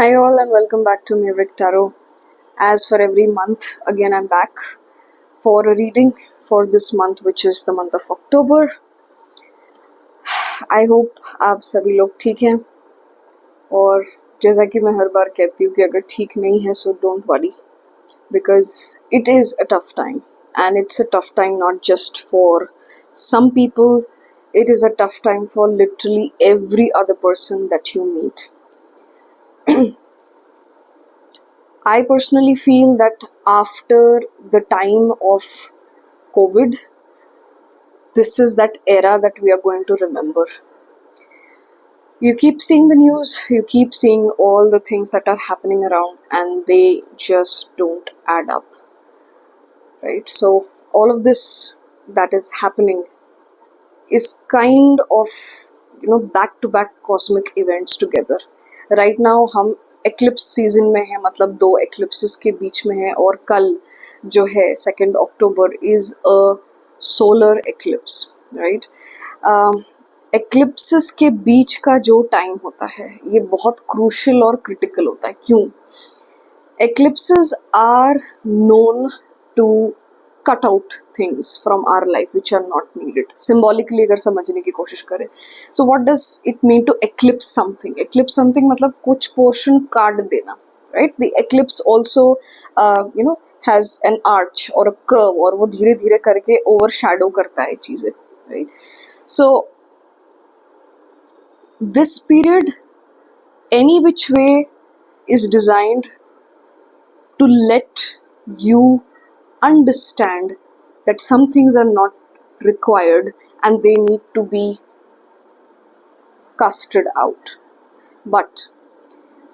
Hi all and welcome back to Maverick Tarot. As for every month, again I'm back for a reading for this month, which is the month of October. I hope आप सभी लोग ठीक हैं और जैसा कि मैं हर बार कहती हूँ कि अगर ठीक नहीं है so don't worry because it is a tough time and it's a tough time not just for some people, it is a tough time for literally every other person that you meet. I personally feel that after the time of COVID, this is that era that we are going to remember. You keep seeing the news, you keep seeing all the things that are happening around, and they just don't add up. Right? So, all of this that is happening is kind of, back to back cosmic events together. Right now, हम eclipse season में है, मतलब दो eclipses के बीच में है, और कल जो है 2 October is a solar eclipse. Right, eclipses के बीच का जो टाइम होता है ये बहुत क्रूशियल और क्रिटिकल होता है. क्यों? Eclipses are known to cut out things from our life which are not needed. Symbolically अगर समझने की कोशिश करें, so what does it mean to eclipse something? Eclipse something मतलब कुछ portion काट देना, right? The eclipse also has an arch or a curve, और वो धीरे धीरे करके overshadow करता है चीजें, right? So this period any which way is designed to let you understand that some things are not required and they need to be casted out. But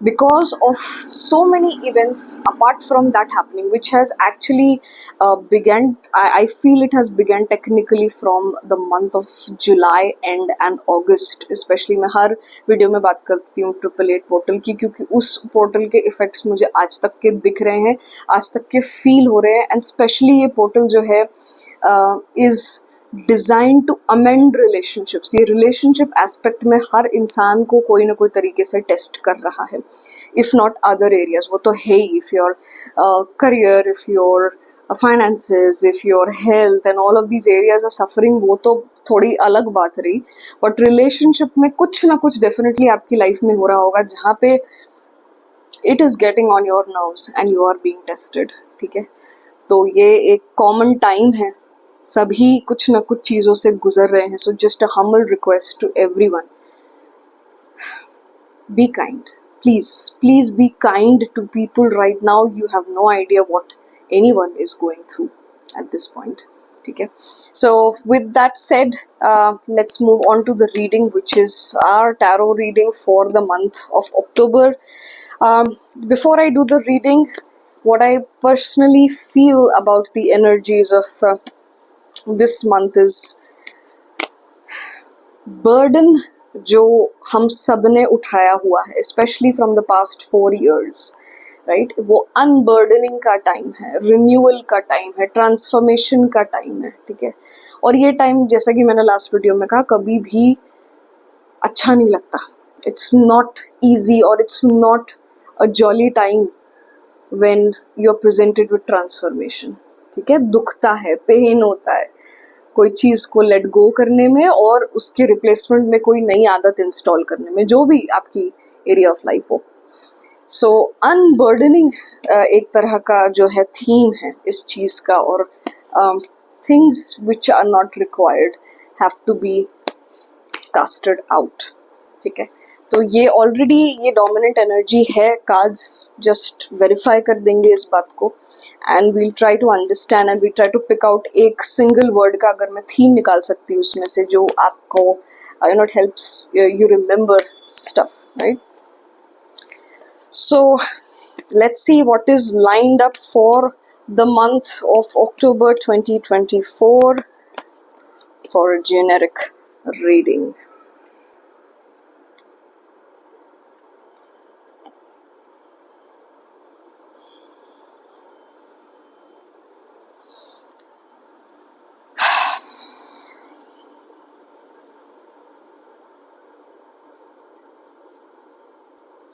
because of so many events apart from that happening, which has actually I feel it has begun technically from the month of July and August. Especially मैं हर video में बात करती हूँ 888 portal की, क्योंकि उस portal के effects मुझे आज तक के दिख रहे हैं, आज तक के फील हो रहे हैं. एंड स्पेशली ये पोर्टल जो है is design to amend relationships. ये रिलेशनशिप एस्पेक्ट में हर इंसान को कोई ना कोई तरीके से टेस्ट कर रहा है, इफ नॉट अदर एरियाज. वो तो है ही, if your career, if your finances, if your health and all of these areas are suffering, वो तो थोड़ी अलग बात रही. बट रिलेशनशिप में कुछ ना कुछ डेफिनेटली आपकी लाइफ में हो रहा होगा जहाँ पे it is getting on your nerves and you are being tested. ठीक है, तो ये एक कॉमन टाइम है, सभी कुछ ना कुछ चीज़ों से गुजर रहे हैं. So just a humble request to everyone, be kind. Please be kind to people right now. You have no idea what anyone is going through at this point. ठीक है, so with that said, let's move on to the reading which is our tarot reading for the month of October. Before I do the reading, what I personally feel about the energies of this month is burden जो हम सब ने उठाया हुआ है, specially from the past 4 years, right? वो अनबर्डनिंग का time है, रिन्यूअल का टाइम है, ट्रांसफॉर्मेशन का टाइम है. ठीक है, और ये टाइम जैसा कि मैंने लास्ट वीडियो में कहा, कभी भी अच्छा नहीं लगता. इट्स नॉट ईजी और it's not a jolly time when you are presented with transformation. ठीक है, दुखता है, पेन होता है कोई चीज़ को लेट गो करने में और उसके रिप्लेसमेंट में कोई नई आदत इंस्टॉल करने में, जो भी आपकी एरिया ऑफ लाइफ हो. सो अनबर्डनिंग एक तरह का जो है थीम है इस चीज़ का, और things which are not required have to be casted out. ठीक है, तो ये ऑलरेडी ये डोमिनेंट एनर्जी है. कार्ड्स जस्ट वेरीफाई कर देंगे इस बात को, and we'll try to understand and we try to pick out एक सिंगल वर्ड का, अगर मैं थीम निकाल सकती हूँ उसमें से, जो आपको it helps you remember stuff, right? So let's see what is lined up for the month of October 2024 for a generic reading.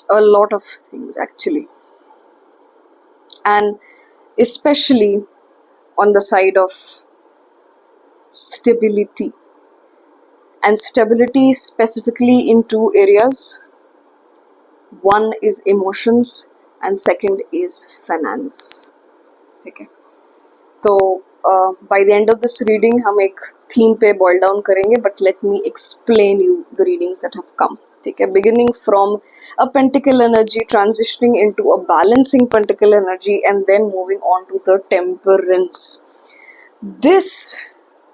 a lot of things actually, and especially on the side of stability, and stability specifically in two areas. One is emotions and second is finance. ठीक है, तो by the end of this reading हम एक theme पे boil down करेंगे, but let me explain you the readings that have come. ठीक है, beginning from a pentacle energy, transitioning into a balancing pentacle energy, and then moving on to the temperance. This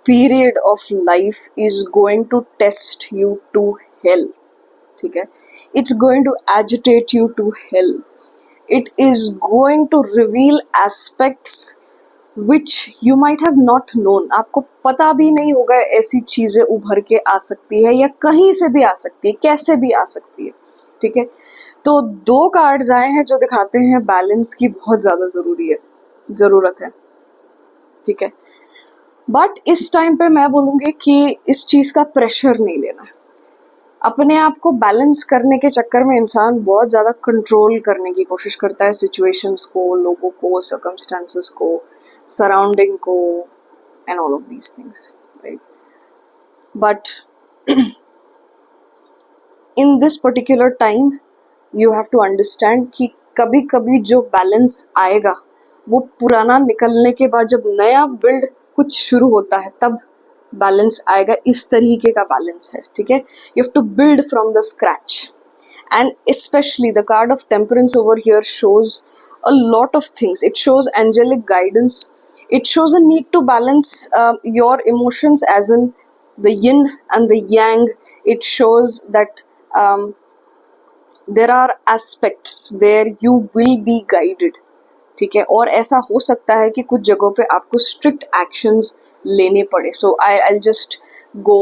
period of life is going to test you to hell. ठीक है, it's going to agitate you to hell. It is going to reveal aspects which you might have not known. आपको पता भी नहीं होगा ऐसी चीजें उभर के आ सकती है, या कहीं से भी आ सकती है, कैसे भी आ सकती है. ठीक है, तो दो कार्ड्स आए हैं जो दिखाते हैं बैलेंस की बहुत ज्यादा जरूरत है. ठीक है, बट इस टाइम पे मैं बोलूँगी कि इस चीज़ का प्रेशर नहीं लेना है. अपने आप को बैलेंस करने के चक्कर में इंसान बहुत ज़्यादा कंट्रोल करने की कोशिश करता है सिचुएशंस को, लोगों को, सर्कमस्टेंसेस को, सराउंडिंग को, and all of these things, right. But in this particular time you have to understand कि कभी कभी जो बैलेंस आएगा वो पुराना निकलने के बाद जब नया बिल्ड कुछ शुरू होता है तब बैलेंस आएगा. इस तरीके का बैलेंस है. ठीक है, you have to build from the scratch, and specially the card of temperance over here shows a lot of things. It shows angelic guidance. It shows a need to balance your emotions, as in the yin and the yang. It shows that there are aspects where you will be guided. ठीक है, और ऐसा हो सकता है कि कुछ जगहों पे आपको स्ट्रिक्ट एक्शंस लेने पड़े. सो I'll just go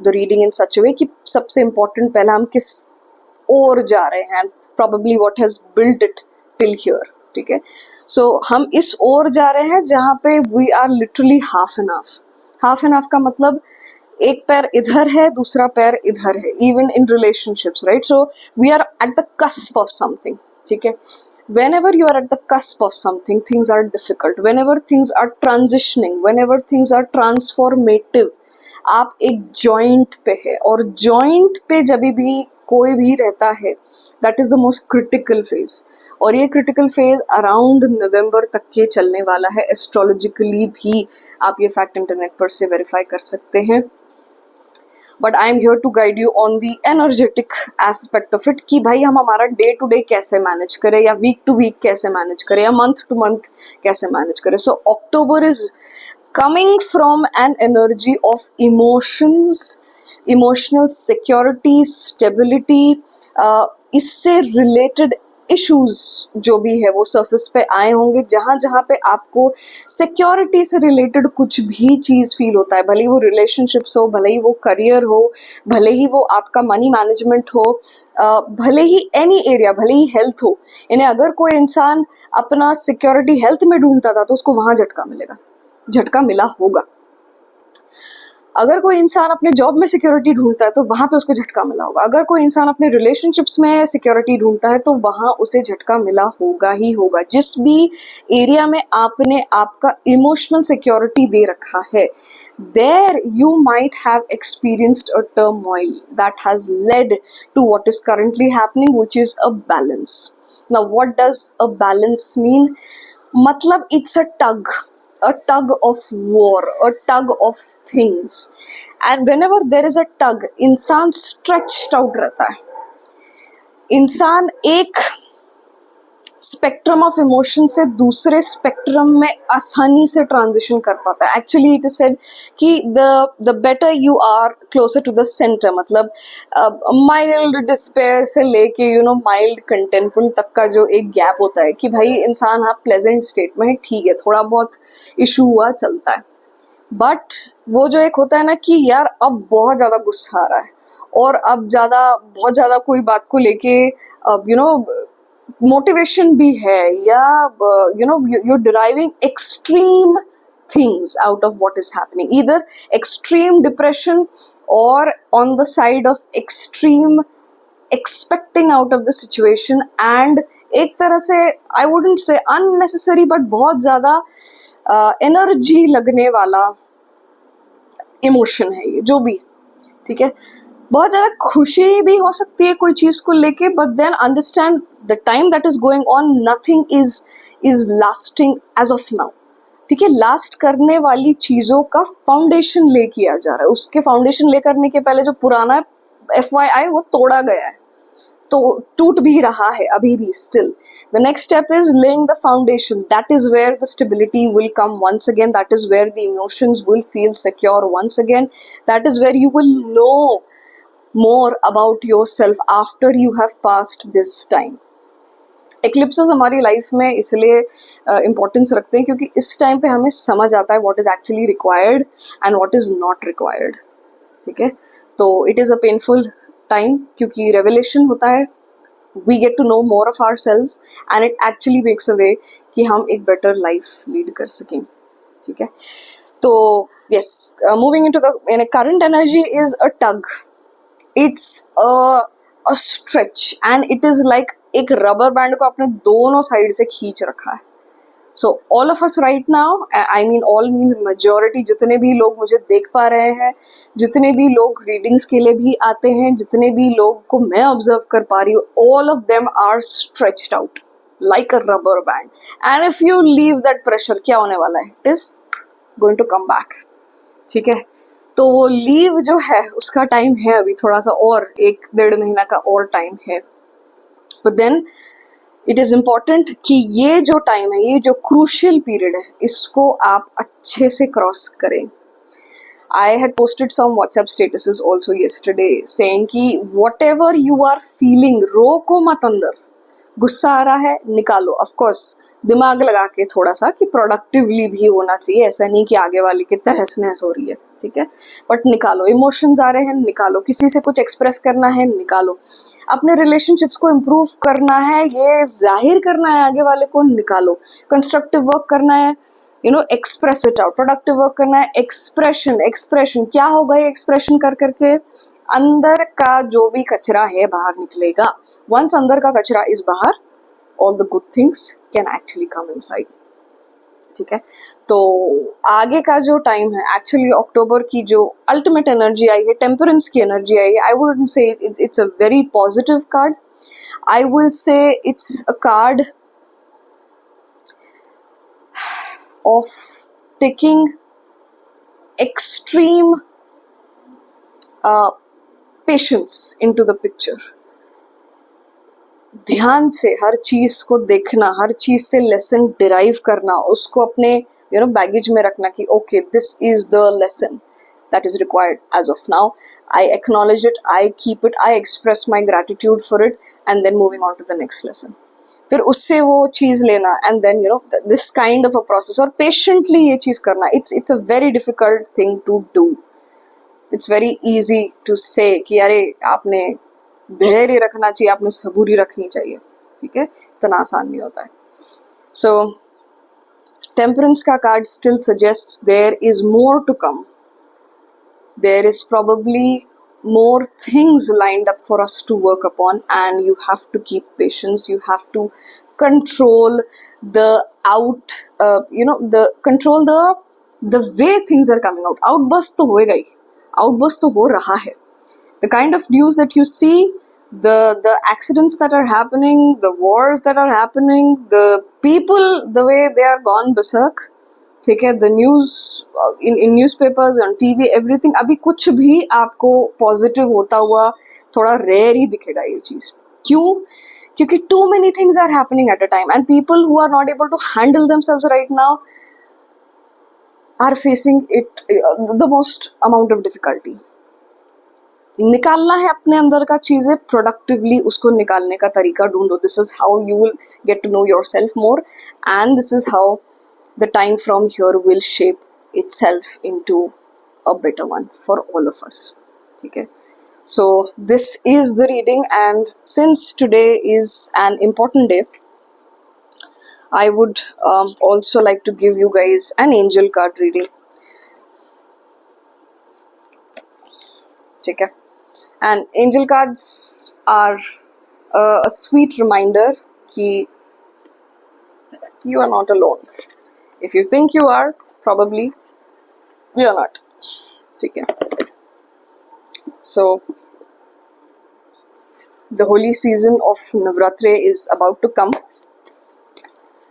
the reading in such a way कि सबसे इम्पोर्टेंट पहला हम किस ओर जा रहे हैं, probably what has built it till here. ठीक है, सो हम इस ओर जा रहे हैं जहाँ पे we are literally half and half. Half and half का मतलब एक पैर इधर है, दूसरा पैर इधर है, even in relationships, right. So we are at the cusp of something. ठीक है, whenever you are at the cusp of something, things are difficult. Whenever things are transitioning, whenever things are transformative, आप एक joint पे है, और joint पे जब भी कोई भी रहता है that is the most critical phase. और ये क्रिटिकल फेज अराउंड नवंबर तक के चलने वाला है. एस्ट्रोलॉजिकली भी आप ये फैक्ट इंटरनेट पर से वेरीफाई कर सकते हैं. But I am here to guide you on the energetic aspect of it कि भाई हम हमारा डे टू डे कैसे मैनेज करें, या वीक टू वीक कैसे मैनेज करें, या मंथ टू मंथ कैसे मैनेज करें. So October is coming from an energy of emotions, emotional security, stability. इससे रिलेटेड इश्यूज जो भी है वो सरफेस पे आए होंगे. जहाँ जहाँ पे आपको सिक्योरिटी से रिलेटेड कुछ भी चीज़ फील होता है, भले ही वो रिलेशनशिप्स हो, भले ही वो करियर हो, भले ही वो आपका मनी मैनेजमेंट हो, भले ही एनी एरिया, भले ही हेल्थ हो. इन्हें अगर कोई इंसान अपना सिक्योरिटी हेल्थ में ढूंढता था तो उसको वहाँ झटका मिलेगा, झटका मिला होगा. अगर कोई इंसान अपने जॉब में सिक्योरिटी ढूंढता है तो वहाँ पे उसको झटका मिला होगा. अगर कोई इंसान अपने रिलेशनशिप्स में सिक्योरिटी ढूंढता है तो वहाँ उसे झटका मिला होगा ही होगा. जिस भी एरिया में आपने आपका इमोशनल सिक्योरिटी दे रखा है, there you might have experienced a turmoil that has led to what is currently happening, which is a balance. Now what does a balance mean? मतलब it's a tug of war, a tug of things. And whenever there is a tug, इंसान stretched out रहता है. इंसान एक spectrum of emotion से दूसरे spectrum में आसानी से ट्रांजिशन कर पाता है. एक्चुअली इट इज सेड कि the better you are closer to the centre, मतलब माइल्ड डिस्पेयर से लेके माइल्ड कंटेंटमेंट तक का जो एक गैप होता है कि भाई इंसान हाँ प्लेजेंट स्टेट में है, ठीक है, थोड़ा बहुत इशू हुआ चलता है. बट वो जो एक होता है ना कि यार अब बहुत ज़्यादा गुस्सा आ रहा है, और अब बहुत ज़्यादा कोई बात को लेके मोटिवेशन भी है, या you're deriving extreme things out of what is happening, either extreme depression or on the side of extreme expecting out of the situation, and एक तरह से I wouldn't say unnecessary but बहुत ज़्यादा एनर्जी लगने वाला इमोशन है ये जो भी, ठीक है। बहुत ज़्यादा खुशी भी हो सकती है कोई चीज़ को लेके, but then understand the time that is going on, nothing is lasting as of now, ठीक है। लास्ट करने वाली चीज़ों का फाउंडेशन ले किया जा रहा है, उसके फाउंडेशन ले करने के पहले जो पुराना है FYI वो तोड़ा गया है, तो टूट भी रहा है अभी भी still. The next step is laying the foundation, that is where the stability will come once again, that is where the emotions will feel secure once again, that is where you will know more about yourself after you have passed this time. Eclipses हमारी life में इसलिए importance रखते हैं क्योंकि इस time पे हमें समझ आता है what is actually required and what is not required, ठीक है। तो it is a painful time क्योंकि रेवलेशन होता है, we get to know more of ourselves and it actually makes a way कि हम एक बेटर लाइफ लीड कर सकें, ठीक है। तो yes, moving into the current energy is a tug, it's a stretch and it is like एक rubber band को आपने दोनों साइड से खींच रखा है। So all of us right now, I mean all means majority, जितने भी लोग मुझे देख पा रहे हैं, जितने भी लोग रीडिंग्स के लिए भी आते हैं, जितने भी लोग को मैं ऑब्जर्व कर पा रही हूँ, all of them are stretched out like a rubber band, and if you leave that pressure, क्या होने वाला है, it is going to come back, ठीक है। तो वो लीव जो है उसका टाइम है अभी थोड़ा सा और 1-1.5 महीना का और टाइम है, but then it is important कि ये जो टाइम है, ये जो क्रूशियल पीरियड है, इसको आप अच्छे से क्रॉस करें। I had posted some WhatsApp statuses also yesterday saying कि whatever you are feeling, रोको मत अंदर, गुस्सा आ रहा है निकालो, ऑफकोर्स दिमाग लगा के थोड़ा सा कि प्रोडक्टिवली भी होना चाहिए, ऐसा नहीं कि आगे वाली की तहस नहस हो रही है, ठीक है, बट निकालो। इमोशंस आ रहे हैं, निकालो। किसी से कुछ एक्सप्रेस करना है, निकालो। अपने रिलेशनशिप्स को इम्प्रूव करना है, ये जाहिर करना है आगे वाले को, निकालो। कंस्ट्रक्टिव वर्क करना है, express it out. Productive work करना है, एक्सप्रेशन क्या होगा, ये एक्सप्रेशन कर करके अंदर का जो भी कचरा है बाहर निकलेगा। वंस अंदर का कचरा इस बाहर, all the good things can actually come inside, ठीक है। तो आगे का जो टाइम है, एक्चुअली अक्टूबर की जो अल्टीमेट एनर्जी आई है, टेम्परेंस की एनर्जी आई है, I wouldn't say it's a very positive card, I will say it's a card of taking extreme patience into the picture. ध्यान से हर चीज़ को देखना, हर चीज़ से लेसन डिराइव करना, उसको अपने बैगेज में रखना कि okay this is the lesson that is required as of now, I acknowledge it, I keep it, I express my gratitude for it, and then moving on to the next lesson. फिर उससे वो चीज़ लेना, and then this kind of a process, और patiently ये चीज़ करना। It's a very difficult thing to do. It's very easy to say कि अरे आपने धैर्य रखना चाहिए, आपने सबूरी रखनी चाहिए, ठीक है, इतना आसान नहीं होता है। सो टेम्परेंस का card still suggests there is more to come, there is probably more things lined up for us to work upon, and you have to keep patience, you have to control the control the way things are coming out. Outburst तो होएगा ही, outburst तो हो रहा है। The kind of news that you see, the accidents that are happening, the wars that are happening, the people, the way they are gone berserk, ठीक है, the news in newspapers, on TV, everything, अभी कुछ भी आपको positive होता हुआ थोड़ा rare ही दिखेगा ये चीज़। क्यों? क्योंकि too many things are happening at a time, and people who are not able to handle themselves right now are facing it the most amount of difficulty. निकालना है अपने अंदर का चीज़ें, प्रोडक्टिवली उसको निकालने का तरीका ढूंढो। This is how you will get to know yourself more, and this is how the time from here will shape itself into a better one for all of us, ठीक है। So this is the reading, and since today is an important day, I would also like to give you guys an angel card reading, ठीक है। And angel cards are a sweet reminder कि you are not alone. If you think you are, probably you are not. ठीक है. So the holy season of Navratri is about to come.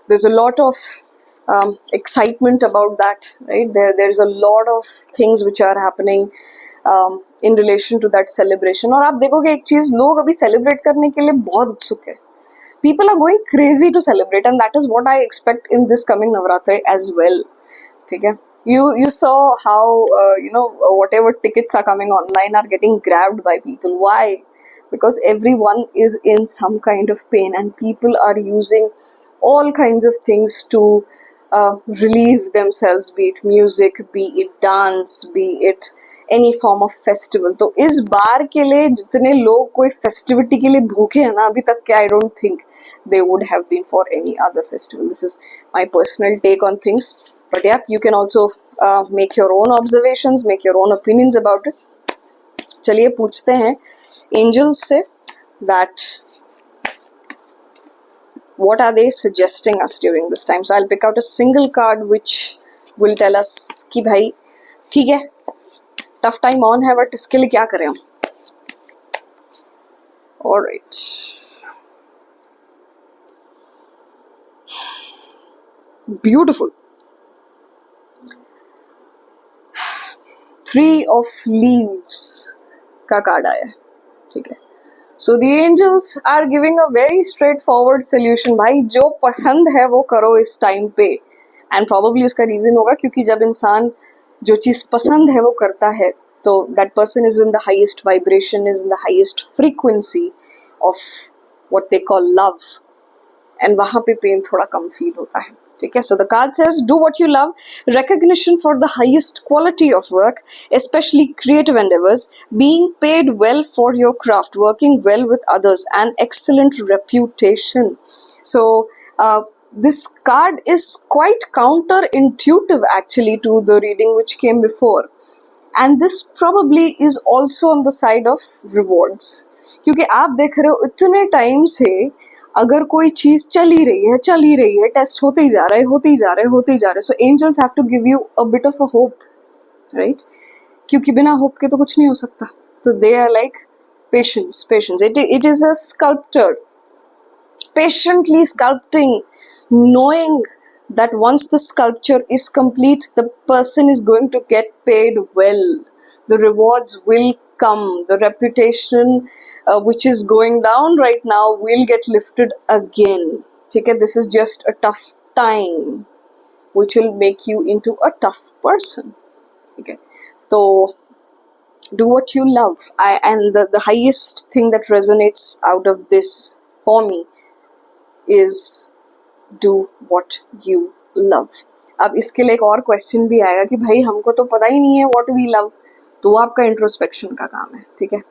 There's a lot of excitement about that, right? There's a lot of things which are happening in relation to that celebration. और आप देखोगे एक चीज, लोग अभी celebrate करने के लिए बहुत उत्सुक है. People are going crazy to celebrate, and that is what I expect in this coming Navratri as well. ठीक है. You saw how whatever tickets are coming online are getting grabbed by people. Why? Because everyone is in some kind of pain, and people are using all kinds of things to relieve themselves, be it music, be it dance, be it any form of festival. तो इस बार के लिए जितने लोग कोई festivity के लिए भूखे हैं ना अभी तक के, I don't think they would have been for any other festival. This is my personal take on things. But yeah, you can also make your own observations, make your own opinions about it. चलिए पूछते हैं angels से that what are they suggesting us during this time. So I'll pick out a single card which will tell us कि भाई ठीक है, tough time on है, but इसके लिए क्या करें हम. Alright. Beautiful. 3 of leaves का कार्ड आया है. ठीक है. So the angels are giving a very straightforward solution. भाई जो पसंद है वो करो इस टाइम पे. And probably उसका रीजन होगा क्योंकि जब इंसान जो चीज़ पसंद है वो करता है तो that person is in the highest vibration, is in the highest frequency of what they call love. And वहाँ पे पेन थोड़ा कम फील होता है. ठीक है. So the card says do what you love, recognition for the highest quality of work, especially creative endeavors, being paid well for your craft, working well with others, and excellent reputation. So this card is quite counterintuitive actually to the reading which came before, and this probably is also on the side of rewards. क्योंकि आप देख रहे हो इतने time से अगर कोई चीज चल ही रही है, टेस्ट होते ही जा रहे, so angels have to give you a bit of a hope, right? क्योंकि बिना होप के तो कुछ नहीं हो सकता. तो they are like patience. It is a sculptor patiently sculpting, knowing that once the sculpture is complete, the person is going to get paid well. The rewards will come. The reputation which is going down right now will get lifted again. Okay, this is just a tough time which will make you into a tough person. Okay, so do what you love. And the highest thing that resonates out of this for me is do what you love. अब इसके लिए एक और question भी आएगा कि भाई हमको तो पता ही नहीं है what we love, तो वो आपका इंट्रोस्पेक्शन का काम है. ठीक है.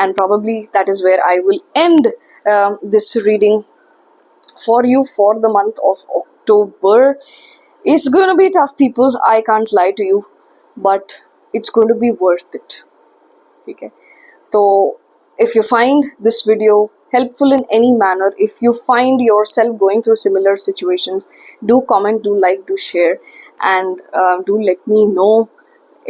And probably that is where I will end this reading for you for the month of October. It's going to be tough, people. I can't lie to you, but it's going to be worth it. ठीक है. तो if you find this video helpful in any manner, if you find yourself going through similar situations, do comment, do like, do share, and do let me know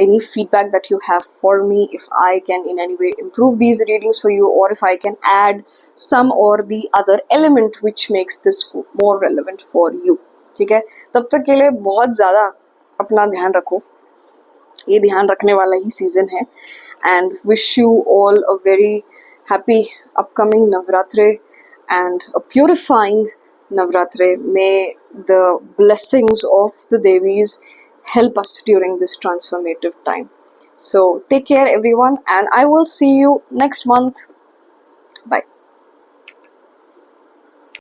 any feedback that you have for me, if I can in any way improve these readings for you, or if I can add some or the other element which makes this more relevant for you. ठीक है. तब तक के लिए बहुत ज़्यादा अपना ध्यान रखो. ये ध्यान रखने वाला ही सीजन है. And wish you all a very happy upcoming Navratri and a purifying Navratri. May the blessings of the Devis help us during this transformative time. So take care everyone, and I will see you next month. Bye.